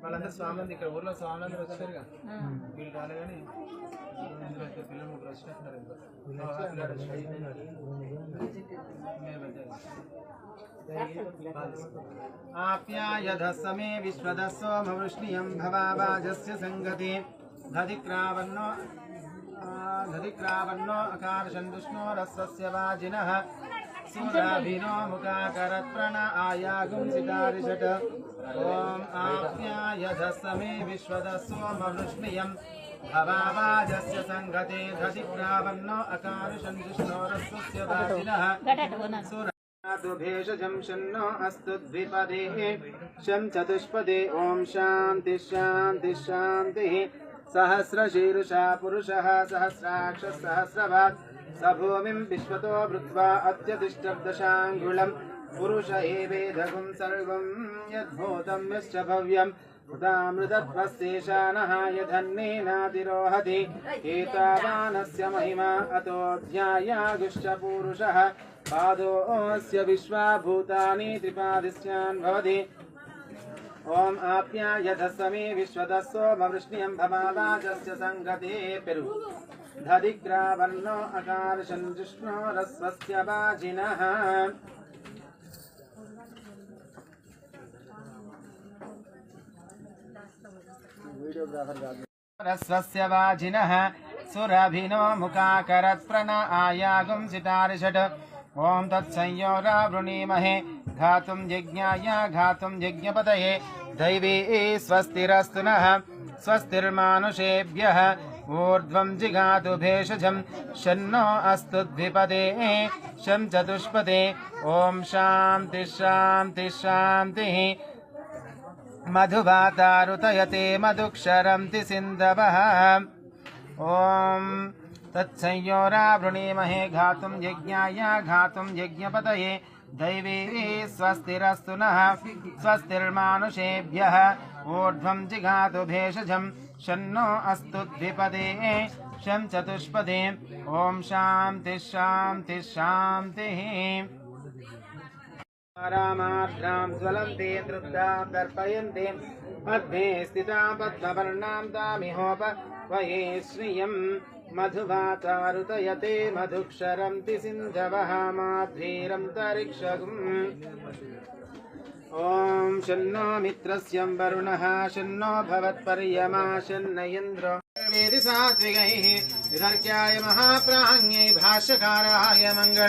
వాళ్ళందరూ స్వాములందరూ ఇక్కడ ఊర్లో స్వాములందరూ వచ్చారుగా వీళ్ళు రాలే కానీ పిల్లలు ముగ్గురు వచ్చినట్టున్నారు आप्यायधस्समे विश्वदस्सोमवृष्णियं भवावाजस्य संगते दधिक्रावन्नो अकारशन्दुष्णो रस्वस्य वाजिनः सूराभिनो मुखाकरत्प्रण आयागुंसितारिषट् ॐ आप्यायधस्समे विश्वदस्सोमवृष्णियं भवावाजस्य संगते दधिक्रावन्नो अकारशन्दुष्णो रस्वस्य वाजिनः भेषजं शन्नो अस्तु द्विपदे शं चतुष्पदे ॐ शान्ति शान्ति शान्तिः सहस्रशीर्षा पुरुषः सहस्राक्षः सहस्रवात् स भूमिं विश्वतो वृत्वा अत्यतिष्ठब्दशाङ्गुलं पुरुष एवेदगुं सर्वं यद्भूतं यश्च भव्यं मृतत्वस्तेषानः यधन्नेनातिरोहति एतावानस्य महिमा अतो ध्यायागुश्च पूरुषः पादोऽस्य विश्वाभूतानि त्रिपादिस्यान् भवति ॐ आप्यायधस्समे विश्वदस्सोमवृष्णियं भवावाजस्य संगते पेरु दधिक्रावन्नो अकारशन्दुष्णो रस्वस्य वाजिनः रस्वस्य वाजिनः सुरभिनो मुखाकरत्प्रण आयागुंसितारिषट् ॐ तत्संयोरावृणीमहे घातुं यज्ञाय घातुं यज्ञपतये दैवी स्वस्तिरस्तु नः स्वस्तिर्मानुषेभ्यः ऊर्ध्वं जिगातु भेषजं शन्नो अस्तु द्विपदे शं चतुष्पदे ॐ शान्ति शान्ति शान्तिः मधुवातारुतयते मधुक्षरन्ति सिन्धवः ॐ तत्संयोरावृणीमहे घातुं यज्ञाय घातुं यज्ञपतये दैवी स्वस्तिरस्तु नः स्वस्तिर्मानुषेभ्यः ऊर्ध्वं जिगातु भेषजं शन्नो अस्तु द्विपदे शं चतुष्पदे ॐ शान्ति शान्ति शान्तिः रामाद्रां ज्वलन्ते तृप्तां तर्पयन्ते पद्मे स्थितां पद्मवर्णां तामिहोपवये श्रियं मधुवातारुतयते मधुक्षरन्ति सिन्धवः माध्वीरन्तरिक्षगुम् ॐ शन्नो मित्रस्यं वरुणः शन्नो भवत्पर्यमा शन्न इन्द्रो वेदि सात्विकैः वितर्क्याय महाप्राज्ञै भाष्यकाराय मङ्गल